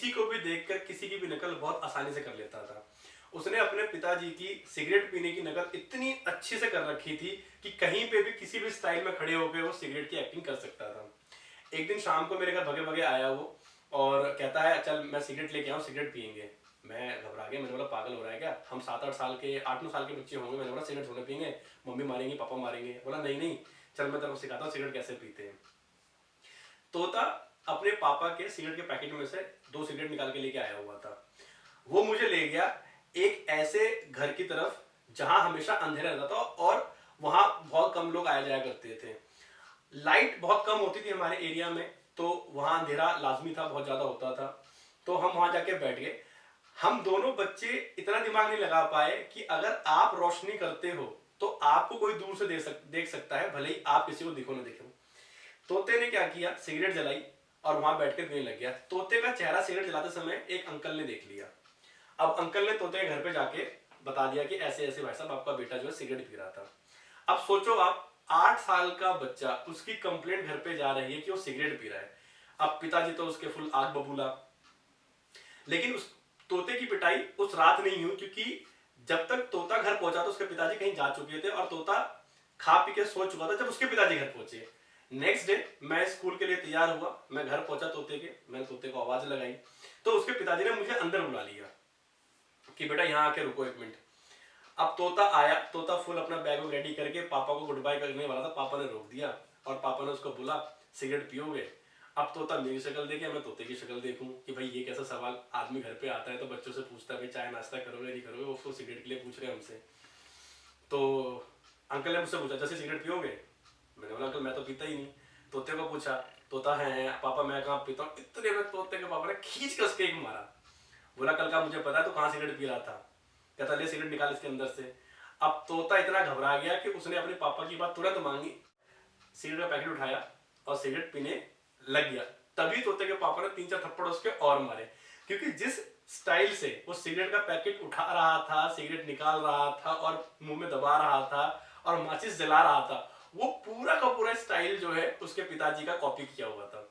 किसी को भी देखकर किसी की भी नकल बहुत आसानी से कर लेता था। उसने अपने पिताजी की सिगरेट पीने की नकल इतनी अच्छी से कर रखी थी कि कहीं पे भी किसी भी स्टाइल में खड़े होकर वो सिगरेट की एक्टिंग कर सकता था। एक दिन शाम को मेरे घर भगे भगे आया वो और कहता है चल मैं सिगरेट लेके आऊँ, सिगरेट पियेंगे। मैं घबरा गया, मैंने बोला पागल हो रहा है क्या, हम 7-8 साल के 8-9 साल के बच्चे होंगे। मैंने बोला सिगरेट थोड़े पियेंगे, मम्मी मारेंगी पापा मारेंगे। बोला नहीं नहीं चल मैं तेरे को सिखाता हूँ सिगरेट कैसे पीते हैं। तोता अपने पापा के सिगरेट के पैकेट में से 2 सिगरेट निकाल के लेके आया हुआ था। वो मुझे ले गया एक ऐसे घर की तरफ जहां हमेशा अंधेरा रहता था और वहां बहुत कम लोग आया जाया करते थे। लाइट बहुत कम होती थी हमारे एरिया में, तो वहां अंधेरा लाजमी था, बहुत ज्यादा होता था। तो हम वहां जाके बैठ गए। हम दोनों बच्चे इतना दिमाग नहीं लगा पाए कि अगर आप रोशनी करते हो तो आपको कोई दूर से देख सकता है, भले ही आप किसी को दिखो ना दिखो। तोते ने क्या किया, सिगरेट जलाई और वहां बैठकर पीने लग गया। तोते का चेहरा सिगरेट जलाते समय एक अंकल ने देख लिया। अब अंकल ने तोते के घर पे जाके बता दिया कि ऐसे ऐसे भाई साहब आपका बेटा जो है सिगरेट पी रहा था। अब सोचो आप, 8 साल का बच्चा, उसकी कंप्लेंट घर पे जा रही है कि वो सिगरेट पी रहा है। अब पिताजी तो उसके फुल आग बबूला। लेकिन उस तोते की पिटाई उस रात नहीं हुई, क्योंकि जब तक तोता घर पहुंचा तो उसके पिताजी कहीं जा चुके थे और तोता खा पी के सो चुका था जब उसके पिताजी घर पहुंचे। नेक्स्ट डे मैं स्कूल के लिए तैयार हुआ, मैं घर पहुंचा तोते के, मैंने तोते को आवाज लगाई तो उसके पिताजी ने मुझे अंदर बुला लिया कि बेटा यहाँ आके रुको 1 मिनट। अब तोता आया, तोता फुल अपना बैग रेडी करके पापा को गुड बाय करने वाला था। पापा ने रोक दिया और पापा ने उसको बोला सिगरेट पियोगे। अब तोता मेरी शक्ल देखे, मैं तोते की शक्ल देखूं कि भाई ये कैसा सवाल, आदमी घर पे आता है तो बच्चों से पूछता है भाई चाय नाश्ता करोगे नहीं करोगे, वो सिगरेट के लिए पूछ रहे हैं हमसे। तो अंकल ने मुझसे पूछा जैसे सिगरेट पियोगे। मैंने बोला अंकल मैं तो पीता ही नहीं। तोते को पूछा, तोता है पापा मैं कहाँ पीता हूँ। इतने में तोते के पापा ने खींच कर उसके एक मारा। बोला कल का मुझे पता है तो कहाँ सिगरेट पी रहा था। कहता ले सिगरेट निकाल इसके अंदर से। अब तोता इतना घबरा गया कि उसने अपने पापा की बात तुरंत मांगी, सिगरेट का पैकेट उठाया और सिगरेट पीने लग गया। तभी तोते के पापा ने 3-4 थप्पड़ उसके और मारे, क्योंकि जिस स्टाइल से वो सिगरेट का पैकेट उठा रहा था, सिगरेट निकाल रहा था और मुंह में दबा रहा था और माचिस जला रहा था, वो पूरा का पूरा स्टाइल जो है उसके पिताजी का कॉपी किया हुआ था।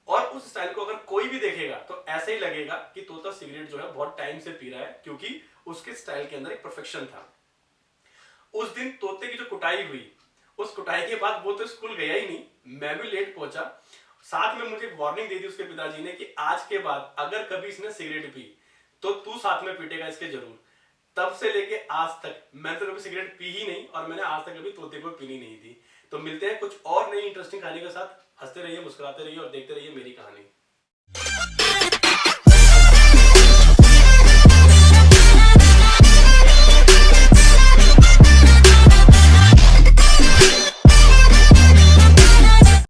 और उस स्टाइल को अगर कोई भी देखेगा तो ऐसे ही लगेगा कि तोता सिगरेट जो है बहुत टाइम से पी रहा है, क्योंकि उसके स्टाइल के अंदर एक परफेक्शन था। उस दिन तोते की जो कुटाई हुई, उस कुटाई के बाद वो तो स्कूल गया ही नहीं, मैं भी लेट पहुंचा। साथ में मुझे वार्निंग दे दी उसके पिताजी ने कि आज के बाद अगर कभी इसने सिगरेट पी तो तू साथ में पीटेगा इसके जरूर। तब से लेके आज तक मैं तो कभी सिगरेट पी ही नहीं और मैंने आज तक कभी तोते को पीनी नहीं थी। तो मिलते हैं कुछ और नई इंटरेस्टिंग कहानी के साथ। हंसते रहिए, मुस्कुराते रहिए और देखते रहिए मेरी कहानी।